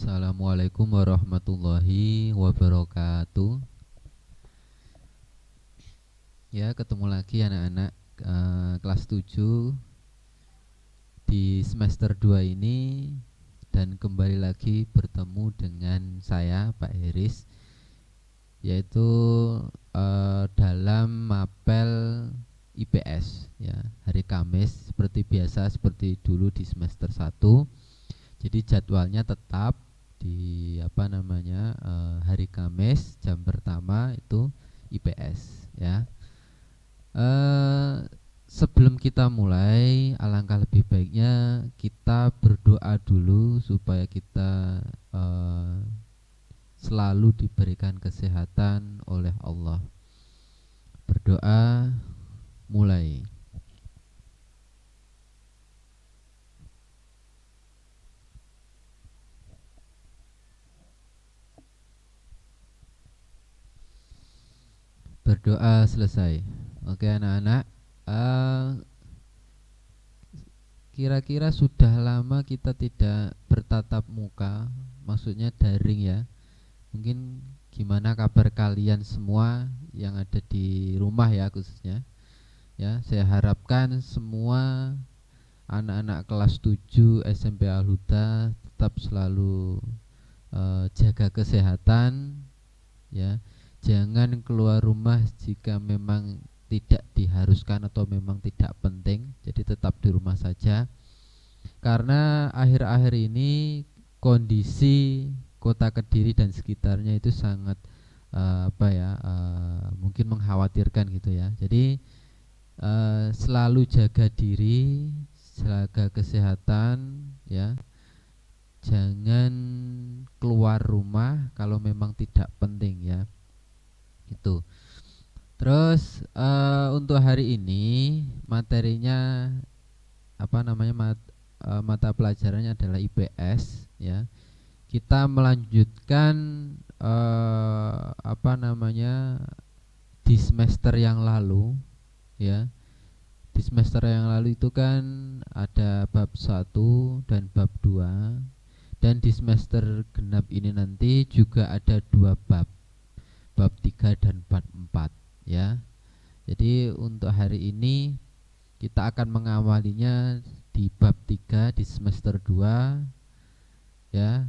Assalamualaikum warahmatullahi wabarakatuh. Ya, ketemu lagi anak-anak kelas 7 di semester 2 ini. Dan kembali lagi bertemu dengan saya Pak Heris, yaitu dalam mapel IPS ya, hari Kamis seperti biasa, seperti dulu di semester 1. Jadi jadwalnya tetap di hari Kamis jam pertama itu IPS ya. Eh, Sebelum kita mulai, alangkah lebih baiknya kita berdoa dulu supaya kita eh, selalu diberikan kesehatan oleh Allah. Berdoa, mulai. Berdoa selesai. Oke anak-anak, eh, kira-kira sudah lama kita tidak bertatap muka, maksudnya daring ya. Mungkin gimana kabar kalian semua yang ada di rumah ya khususnya. Ya, saya harapkan semua anak-anak kelas 7 SMP Al-Huda tetap selalu jaga kesehatan ya. Jangan keluar rumah jika memang tidak diharuskan atau memang tidak penting. Jadi tetap di rumah saja. Karena akhir-akhir ini kondisi Kota Kediri dan sekitarnya itu sangat mungkin mengkhawatirkan gitu ya. Jadi selalu jaga diri, jaga kesehatan ya. Jangan keluar rumah kalau memang tidak penting ya. Itu. Terus untuk hari ini materinya mata pelajarannya adalah IPS ya. Kita melanjutkan di semester yang lalu ya. Di semester yang lalu itu kan ada bab 1 dan bab 2. Dan di semester genap ini nanti juga ada 2 bab. Bab 3 dan bab 4 ya. Jadi untuk hari ini kita akan mengawalinya di bab 3 di semester 2 ya.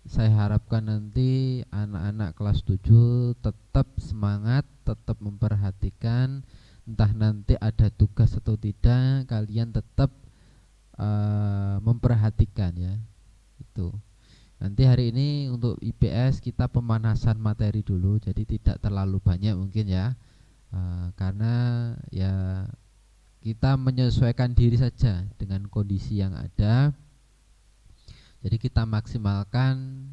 Saya harapkan nanti anak-anak kelas 7 tetap semangat, tetap memperhatikan. Entah nanti ada tugas atau tidak, kalian tetap memperhatikan ya. Itu. Nanti hari ini untuk IPS kita pemanasan materi dulu, jadi tidak terlalu banyak mungkin ya. Karena ya kita menyesuaikan diri saja dengan kondisi yang ada. Jadi kita maksimalkan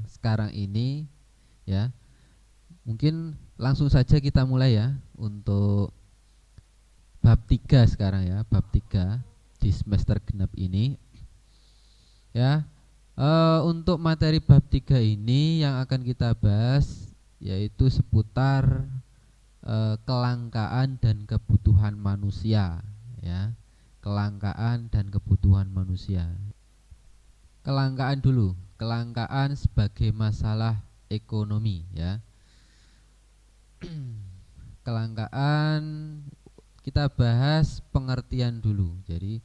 sekarang ini ya. Mungkin langsung saja kita mulai ya untuk bab 3 sekarang ya, bab 3 di semester genap ini. Ya. Untuk materi bab 3 ini yang akan kita bahas yaitu seputar kelangkaan dan kebutuhan manusia ya. Kelangkaan dan kebutuhan manusia. Kelangkaan dulu, kelangkaan sebagai masalah ekonomi ya. Kelangkaan kita bahas pengertian dulu. Jadi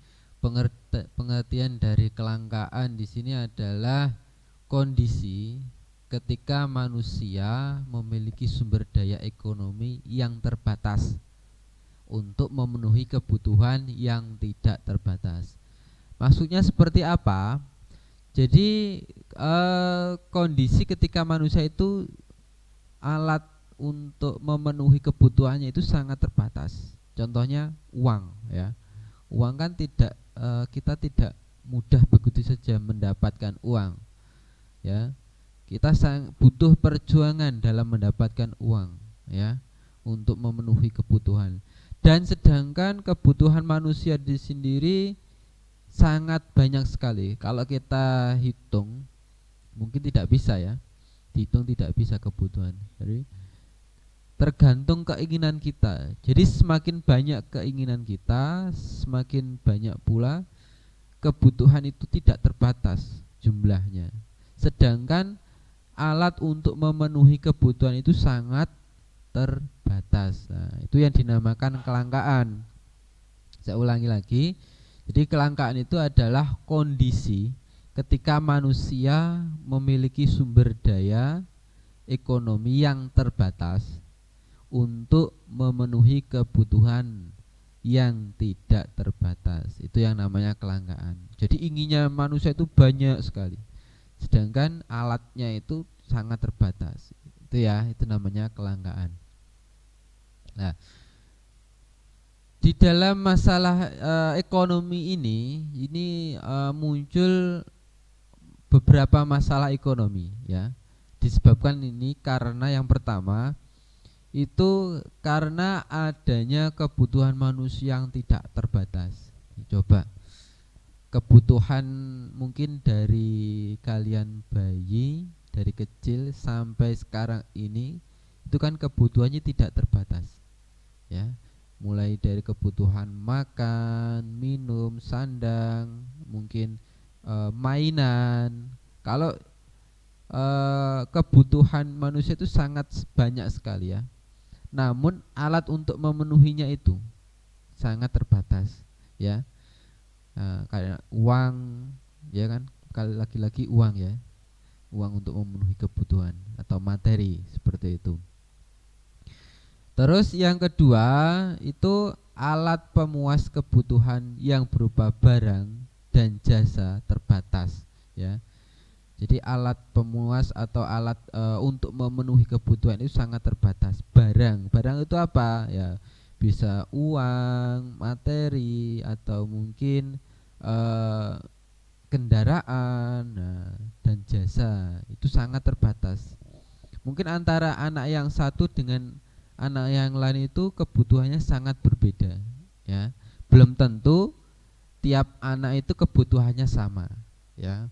pengertian dari kelangkaan di sini adalah kondisi ketika manusia memiliki sumber daya ekonomi yang terbatas untuk memenuhi kebutuhan yang tidak terbatas. Maksudnya seperti apa? Jadi kondisi ketika manusia itu alat untuk memenuhi kebutuhannya itu sangat terbatas. Contohnya uang ya. Uang kan kita tidak mudah begitu saja mendapatkan uang ya. Kita butuh perjuangan dalam mendapatkan uang ya untuk memenuhi kebutuhan. Dan sedangkan kebutuhan manusia di sendiri sangat banyak sekali. Kalau kita hitung mungkin tidak bisa ya. Dihitung tidak bisa kebutuhan. Jadi tergantung keinginan kita. Jadi semakin banyak keinginan kita, semakin banyak pula kebutuhan itu tidak terbatas jumlahnya. Sedangkan alat untuk memenuhi kebutuhan itu sangat terbatas. Nah, itu yang dinamakan kelangkaan. Saya ulangi lagi. Jadi kelangkaan itu adalah kondisi ketika manusia memiliki sumber daya ekonomi yang terbatas untuk memenuhi kebutuhan yang tidak terbatas. Itu yang namanya kelangkaan. Jadi inginnya manusia itu banyak sekali, sedangkan alatnya itu sangat terbatas. Itu ya, itu namanya kelangkaan. Nah, di dalam masalah ekonomi ini muncul beberapa masalah ekonomi ya. Disebabkan ini karena yang pertama itu karena adanya kebutuhan manusia yang tidak terbatas. Coba kebutuhan mungkin dari kalian bayi dari kecil sampai sekarang ini itu kan kebutuhannya tidak terbatas ya, mulai dari kebutuhan makan, minum, sandang, mungkin mainan. Kalau kebutuhan manusia itu sangat banyak sekali ya, namun alat untuk memenuhinya itu sangat terbatas ya. Kayak uang ya kan, lagi-lagi uang ya, uang untuk memenuhi kebutuhan atau materi seperti itu. Terus yang kedua itu alat pemuas kebutuhan yang berupa barang dan jasa terbatas ya. Jadi alat pemuas atau alat untuk memenuhi kebutuhan itu sangat terbatas. Barang itu apa ya, bisa uang, materi, atau mungkin kendaraan, dan jasa itu sangat terbatas. Mungkin antara anak yang satu dengan anak yang lain itu kebutuhannya sangat berbeda ya. Belum tentu tiap anak itu kebutuhannya sama ya.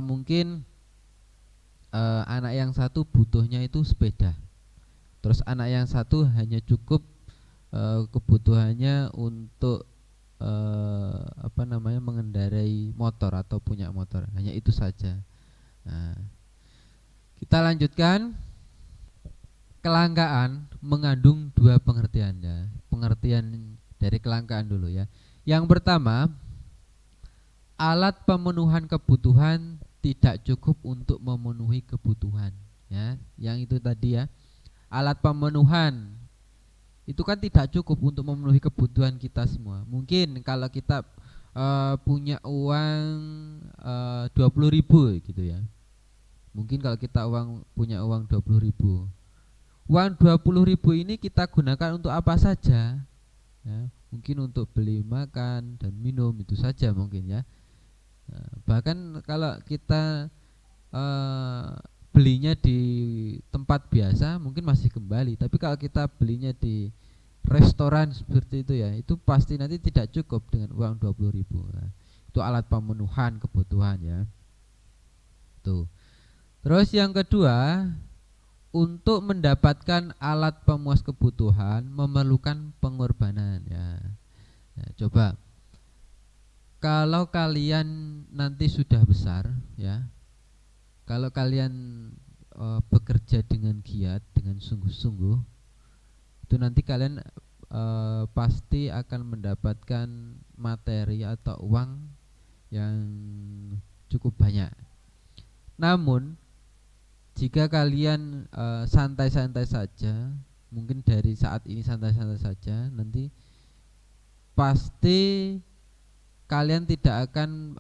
Mungkin anak yang satu butuhnya itu sepeda, terus anak yang satu hanya cukup kebutuhannya untuk mengendarai motor atau punya motor, hanya itu saja. Nah, kita lanjutkan. Kelangkaan mengandung dua pengertian ya. Pengertian dari kelangkaan dulu ya. Yang pertama, alat pemenuhan kebutuhan tidak cukup untuk memenuhi kebutuhan ya. Yang itu tadi ya. Alat pemenuhan itu kan tidak cukup untuk memenuhi kebutuhan kita semua. Mungkin kalau kita punya uang 20.000 gitu ya. Mungkin kalau kita punya uang 20.000, uang 20.000 ini kita gunakan untuk apa saja ya, mungkin untuk beli makan dan minum itu saja mungkin ya. Bahkan kalau kita belinya di tempat biasa mungkin masih kembali, tapi kalau kita belinya di restoran seperti itu ya, itu pasti nanti tidak cukup dengan uang 20.000. Nah, itu alat pemenuhan kebutuhan ya. Tuh. Terus yang kedua, untuk mendapatkan alat pemuas kebutuhan memerlukan pengorbanan ya. Nah, coba kalau kalian nanti sudah besar ya, kalau kalian bekerja dengan giat, dengan sungguh-sungguh, itu nanti kalian pasti akan mendapatkan materi atau uang yang cukup banyak. Namun jika kalian santai-santai saja, mungkin dari saat ini santai-santai saja, nanti pasti kalian tidak akan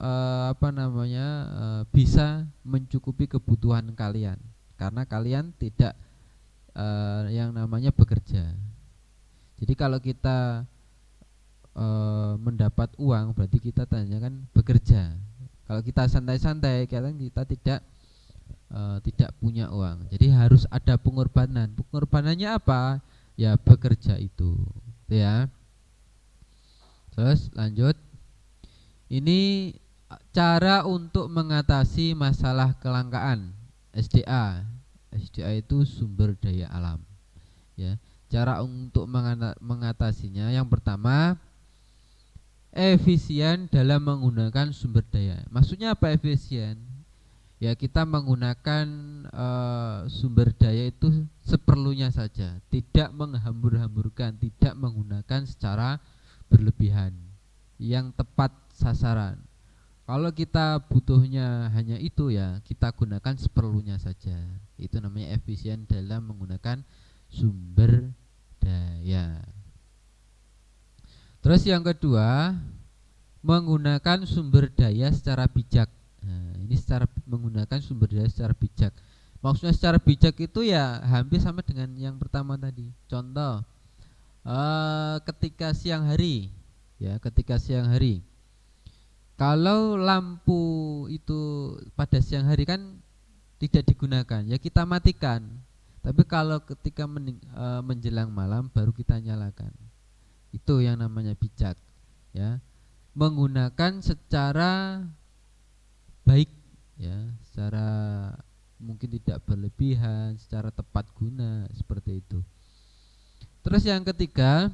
bisa mencukupi kebutuhan kalian, karena kalian tidak yang namanya bekerja. Jadi kalau kita mendapat uang berarti kita tanyakan bekerja. Kalau kita santai-santai, kita tidak punya uang. Jadi harus ada pengorbanan. Pengorbanannya apa? Ya bekerja itu ya. Terus lanjut. Ini cara untuk mengatasi masalah kelangkaan SDA. SDA itu sumber daya alam ya. Cara untuk mengatasinya, yang pertama efisien dalam menggunakan sumber daya. Maksudnya apa efisien? Ya kita menggunakan sumber daya itu seperlunya saja, tidak menghambur-hamburkan, tidak menggunakan secara berlebihan, yang tepat sasaran. Kalau kita butuhnya hanya itu ya kita gunakan seperlunya saja. Itu namanya efisien dalam menggunakan sumber daya. Terus yang kedua, menggunakan sumber daya secara bijak. Nah, ini secara menggunakan sumber daya secara bijak. Maksudnya secara bijak itu ya hampir sama dengan yang pertama tadi. Contoh, ketika siang hari, ya ketika siang hari. Kalau lampu itu pada siang hari kan tidak digunakan, ya kita matikan. Tapi kalau ketika menjelang malam baru kita nyalakan. Itu yang namanya bijak, ya. Menggunakan secara baik, ya, secara mungkin tidak berlebihan, secara tepat guna, seperti itu. Terus yang ketiga,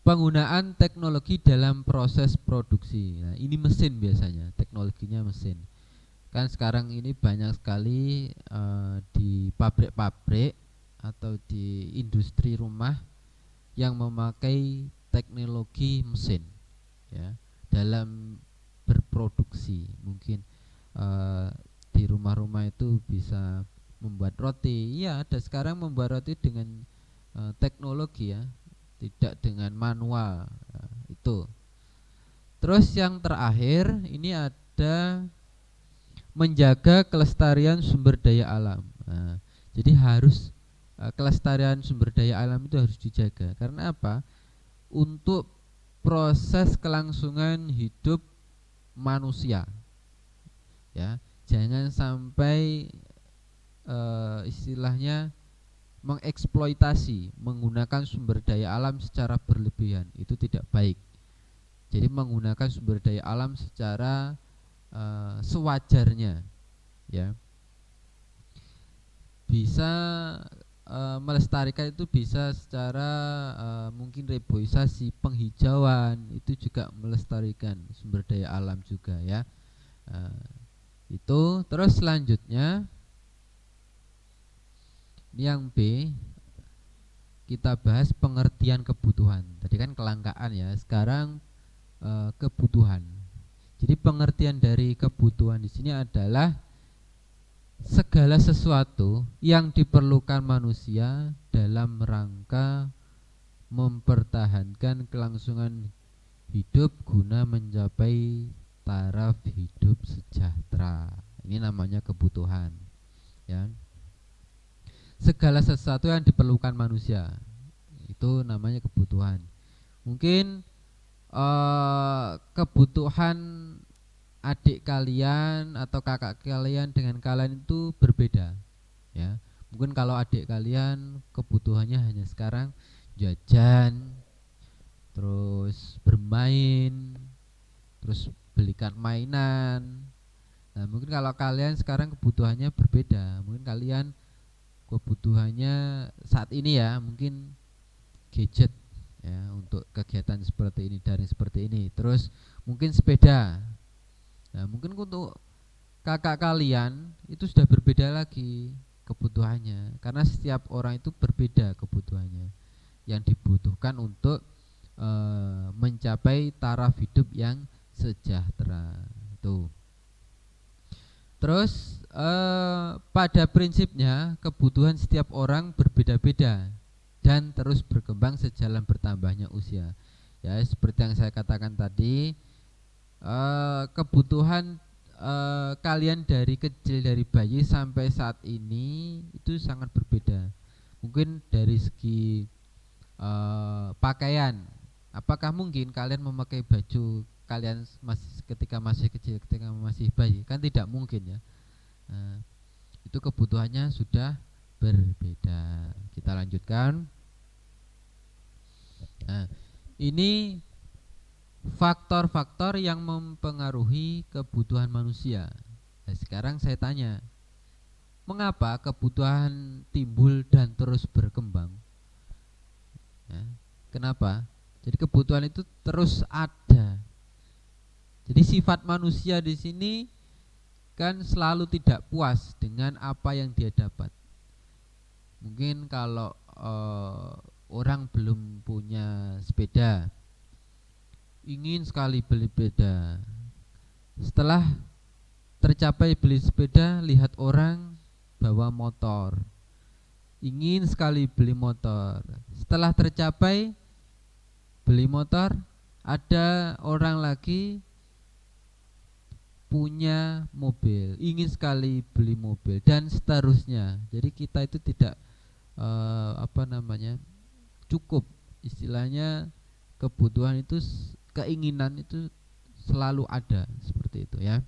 penggunaan teknologi dalam proses produksi. Nah, ini mesin biasanya, teknologinya mesin. Kan sekarang ini banyak sekali di pabrik-pabrik atau di industri rumah yang memakai teknologi mesin, ya, dalam berproduksi. Mungkin di rumah-rumah itu bisa membuat roti. Iya, ada sekarang membuat roti dengan teknologi, ya, tidak dengan manual. Nah, itu. Terus yang terakhir ini ada menjaga kelestarian sumber daya alam. Nah, jadi harus kelestarian sumber daya alam itu harus dijaga. Karena apa? Untuk proses kelangsungan hidup manusia, ya, jangan sampai istilahnya mengeksploitasi, menggunakan sumber daya alam secara berlebihan. Itu tidak baik. Jadi menggunakan sumber daya alam secara sewajarnya, ya. Bisa melestarikan itu bisa secara mungkin reboisasi, penghijauan, itu juga melestarikan sumber daya alam juga, ya. Itu. Terus selanjutnya yang B, kita bahas pengertian kebutuhan. Tadi kan kelangkaan, ya, sekarang kebutuhan. Jadi pengertian dari kebutuhan di sini adalah segala sesuatu yang diperlukan manusia dalam rangka mempertahankan kelangsungan hidup guna mencapai taraf hidup sejahtera. Ini namanya kebutuhan, ya. Segala sesuatu yang diperlukan manusia itu namanya kebutuhan. Mungkin kebutuhan adik kalian atau kakak kalian dengan kalian itu berbeda, ya. Mungkin kalau adik kalian kebutuhannya hanya sekarang jajan, terus bermain, terus belikan mainan. Nah, mungkin kalau kalian sekarang kebutuhannya berbeda. Mungkin kalian kebutuhannya saat ini, ya, mungkin gadget, ya, untuk kegiatan seperti ini, daring seperti ini. Terus mungkin sepeda. Nah, mungkin untuk kakak kalian itu sudah berbeda lagi kebutuhannya, karena setiap orang itu berbeda kebutuhannya yang dibutuhkan untuk mencapai taraf hidup yang sejahtera. Tuh. Terus pada prinsipnya kebutuhan setiap orang berbeda-beda dan terus berkembang sejalan bertambahnya usia. Ya, seperti yang saya katakan tadi, kebutuhan kalian dari kecil, dari bayi sampai saat ini itu sangat berbeda. Mungkin dari segi pakaian, apakah mungkin kalian memakai baju kalian ketika masih kecil, ketika masih bayi? Kan tidak mungkin, ya. Nah, itu kebutuhannya sudah berbeda. Kita lanjutkan. Nah, ini faktor-faktor yang mempengaruhi kebutuhan manusia. Nah, sekarang saya tanya, mengapa kebutuhan timbul dan terus berkembang? Ya, kenapa? Jadi kebutuhan itu terus ada. Jadi sifat manusia di sini kan selalu tidak puas dengan apa yang dia dapat. Mungkin kalau orang belum punya sepeda, ingin sekali beli sepeda. Setelah tercapai beli sepeda, lihat orang bawa motor, ingin sekali beli motor. Setelah tercapai beli motor, ada orang lagi punya mobil, ingin sekali beli mobil, dan seterusnya. Jadi kita itu tidak cukup, istilahnya kebutuhan itu, keinginan itu selalu ada, seperti itu ya.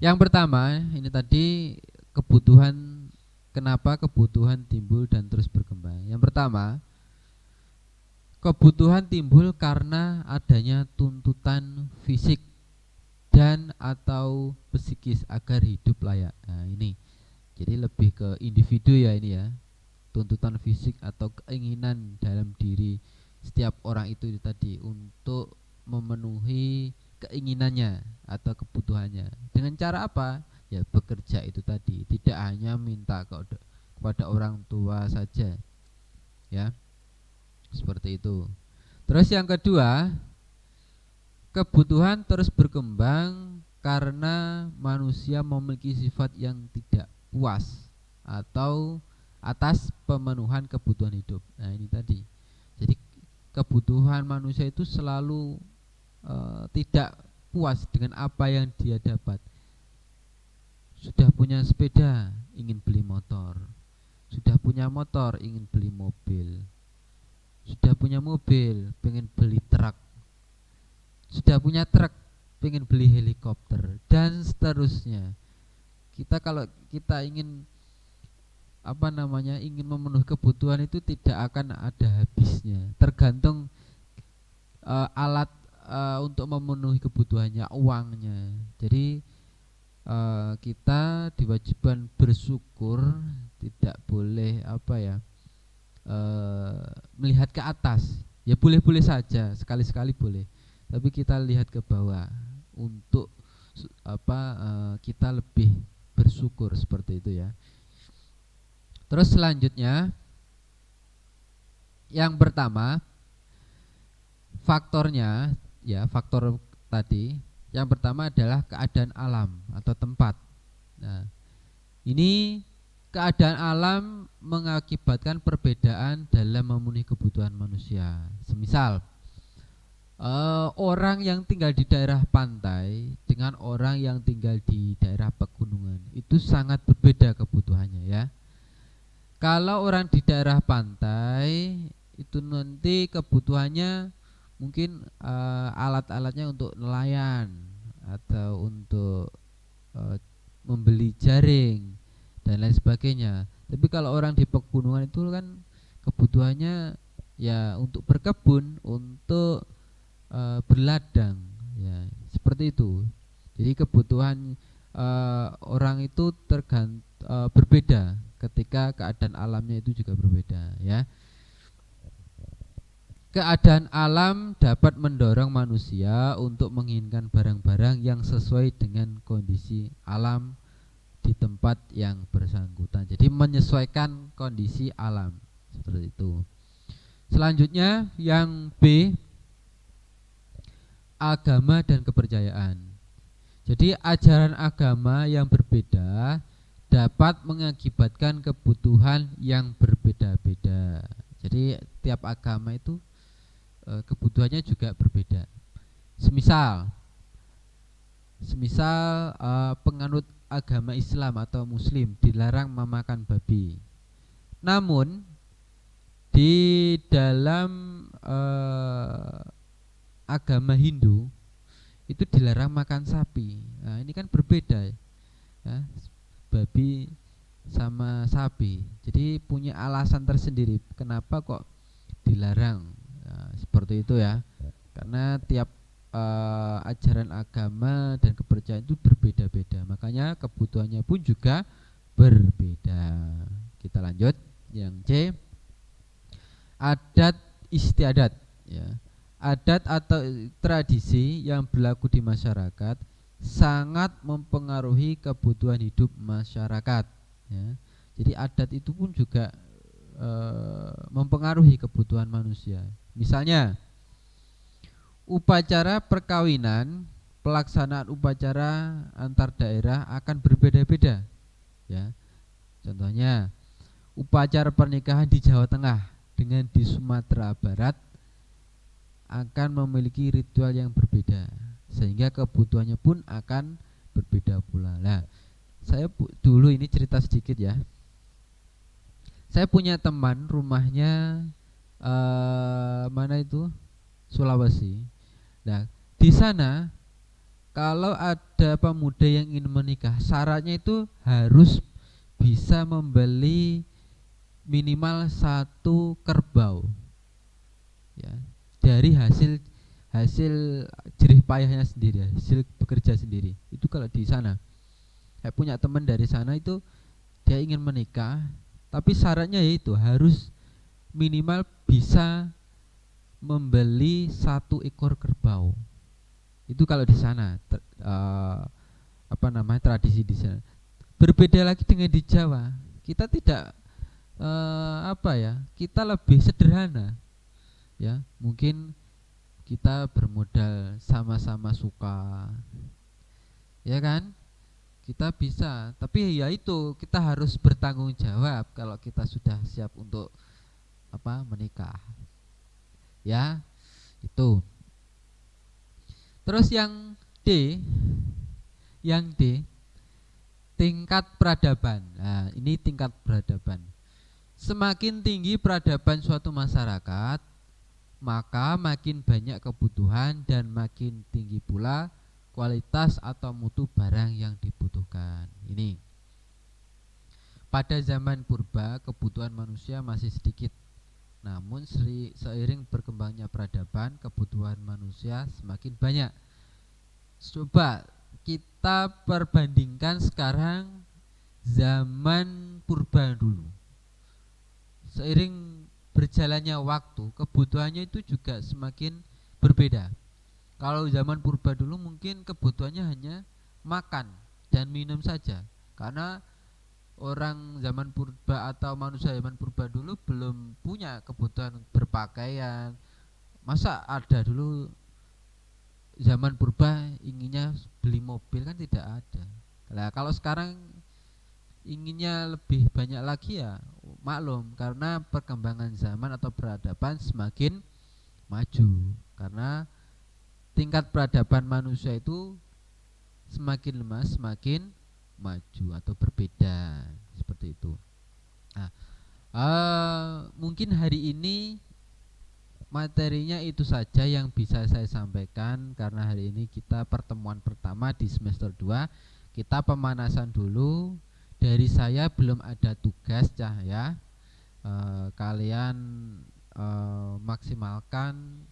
Yang pertama ini tadi kebutuhan, kenapa kebutuhan timbul dan terus berkembang. Yang pertama, kebutuhan timbul karena adanya tuntutan fisik dan atau psikis agar hidup layak. Nah ini jadi lebih ke individu ya ini ya, tuntutan fisik atau keinginan dalam diri setiap orang itu tadi untuk memenuhi keinginannya atau kebutuhannya. Dengan cara apa? Ya bekerja itu tadi, tidak hanya minta kepada orang tua saja ya, seperti itu. Terus yang kedua, kebutuhan terus berkembang karena manusia memiliki sifat yang tidak puas atau atas pemenuhan kebutuhan hidup. Nah ini tadi, jadi kebutuhan manusia itu selalu tidak puas dengan apa yang dia dapat. Sudah punya sepeda, ingin beli motor. Sudah punya motor, ingin beli mobil. Sudah punya mobil, pengen beli truk. Sudah punya truk, pengen beli helikopter, dan seterusnya. Kalau kita ingin ingin memenuhi kebutuhan itu tidak akan ada habisnya. Tergantung alat untuk memenuhi kebutuhannya, uangnya. Jadi kita diwajibkan bersyukur, tidak boleh melihat ke atas. Ya boleh-boleh saja, sekali-sekali boleh, tapi kita lihat ke bawah untuk kita lebih bersyukur, seperti itu ya. Terus selanjutnya, yang pertama faktornya ya, faktor tadi yang pertama adalah keadaan alam atau tempat. Nah, ini keadaan alam mengakibatkan perbedaan dalam memenuhi kebutuhan manusia. Semisal orang yang tinggal di daerah pantai dengan orang yang tinggal di daerah pegunungan itu sangat berbeda kebutuhannya ya. Kalau orang di daerah pantai itu nanti kebutuhannya mungkin alat-alatnya untuk nelayan atau untuk membeli jaring dan lain sebagainya. Tapi kalau orang di pegunungan itu kan kebutuhannya ya untuk berkebun, untuk berladang ya, seperti itu. Jadi kebutuhan orang itu berbeda ketika keadaan alamnya itu juga berbeda ya. Keadaan alam dapat mendorong manusia untuk menginginkan barang-barang yang sesuai dengan kondisi alam di tempat yang bersangkutan. Jadi menyesuaikan kondisi alam, seperti itu. Selanjutnya yang B, agama dan kepercayaan. Jadi ajaran agama yang berbeda dapat mengakibatkan kebutuhan yang berbeda-beda. Jadi tiap agama itu kebutuhannya juga berbeda. Semisal penganut agama Islam atau Muslim dilarang memakan babi. Namun di dalam agama Hindu itu dilarang makan sapi. Nah, ini kan berbeda ya, babi sama sapi. Jadi punya alasan tersendiri kenapa kok dilarang. Nah, seperti itu ya. Karena tiap ajaran agama dan kepercayaan itu berbeda-beda. Makanya kebutuhannya pun juga berbeda. Kita lanjut yang C, adat istiadat. ya. Adat atau tradisi yang berlaku di masyarakat sangat mempengaruhi kebutuhan hidup masyarakat, ya. Jadi adat itu pun juga mempengaruhi kebutuhan manusia. Misalnya upacara perkawinan, pelaksanaan upacara antar daerah akan berbeda-beda, ya. Contohnya upacara pernikahan di Jawa Tengah dengan di Sumatera Barat akan memiliki ritual yang berbeda, sehingga kebutuhannya pun akan berbeda pula. Nah, saya dulu ini cerita sedikit ya. Saya punya teman rumahnya mana itu, Sulawesi. Nah, di sana kalau ada pemuda yang ingin menikah, syaratnya itu harus bisa membeli minimal 1 kerbau, ya, dari hasil jerih payahnya sendiri, hasil bekerja sendiri. Itu kalau di sana. Saya punya teman dari sana itu dia ingin menikah, tapi syaratnya yaitu harus minimal bisa membeli 1 ekor kerbau. Itu kalau di sana tradisi di sana. Berbeda lagi dengan di Jawa. Kita tidak kita lebih sederhana, ya. Mungkin kita bermodal sama-sama suka, ya kan? Kita bisa, tapi ya itu kita harus bertanggung jawab kalau kita sudah siap untuk menikah, ya. Itu. Terus yang D, tingkat peradaban. Nah, ini tingkat peradaban. Semakin tinggi peradaban suatu masyarakat, maka makin banyak kebutuhan dan makin tinggi pula kualitas atau mutu barang yang dibutuhkan. Ini. Pada zaman purba, kebutuhan manusia masih sedikit. Namun seiring berkembangnya peradaban, kebutuhan manusia semakin banyak. Coba kita perbandingkan sekarang zaman purba dulu. Seiring berjalannya waktu, kebutuhannya itu juga semakin berbeda. Kalau zaman purba dulu mungkin kebutuhannya hanya makan dan minum saja, karena orang zaman purba atau manusia zaman purba dulu belum punya kebutuhan berpakaian. Masa ada dulu zaman purba inginnya beli mobil, kan tidak ada. Nah, kalau sekarang inginnya lebih banyak lagi, ya maklum, karena perkembangan zaman atau peradaban semakin maju, karena tingkat peradaban manusia itu semakin lemah semakin maju atau berbeda, seperti itu. Nah, mungkin hari ini materinya itu saja yang bisa saya sampaikan, karena hari ini kita pertemuan pertama di semester 2. Kita pemanasan dulu. Dari saya belum ada tugas ya. Kalian maksimalkan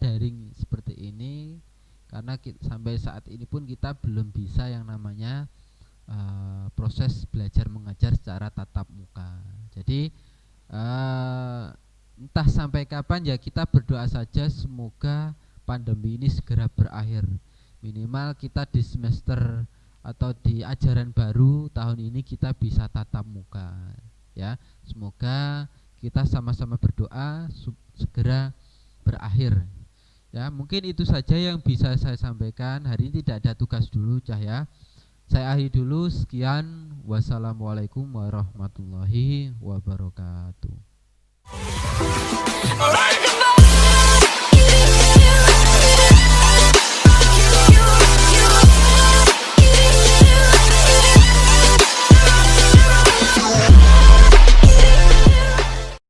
daring seperti ini, karena sampai saat ini pun kita belum bisa yang namanya proses belajar mengajar secara tatap muka. Jadi entah sampai kapan, ya kita berdoa saja semoga pandemi ini segera berakhir. Minimal kita di semester atau di ajaran baru tahun ini kita bisa tatap muka, ya. Semoga kita sama-sama berdoa segera berakhir, ya. Mungkin itu saja yang bisa saya sampaikan. Hari ini tidak ada tugas dulu, Cahya. Saya akhiri dulu. Sekian. Wassalamualaikum warahmatullahi wabarakatuh.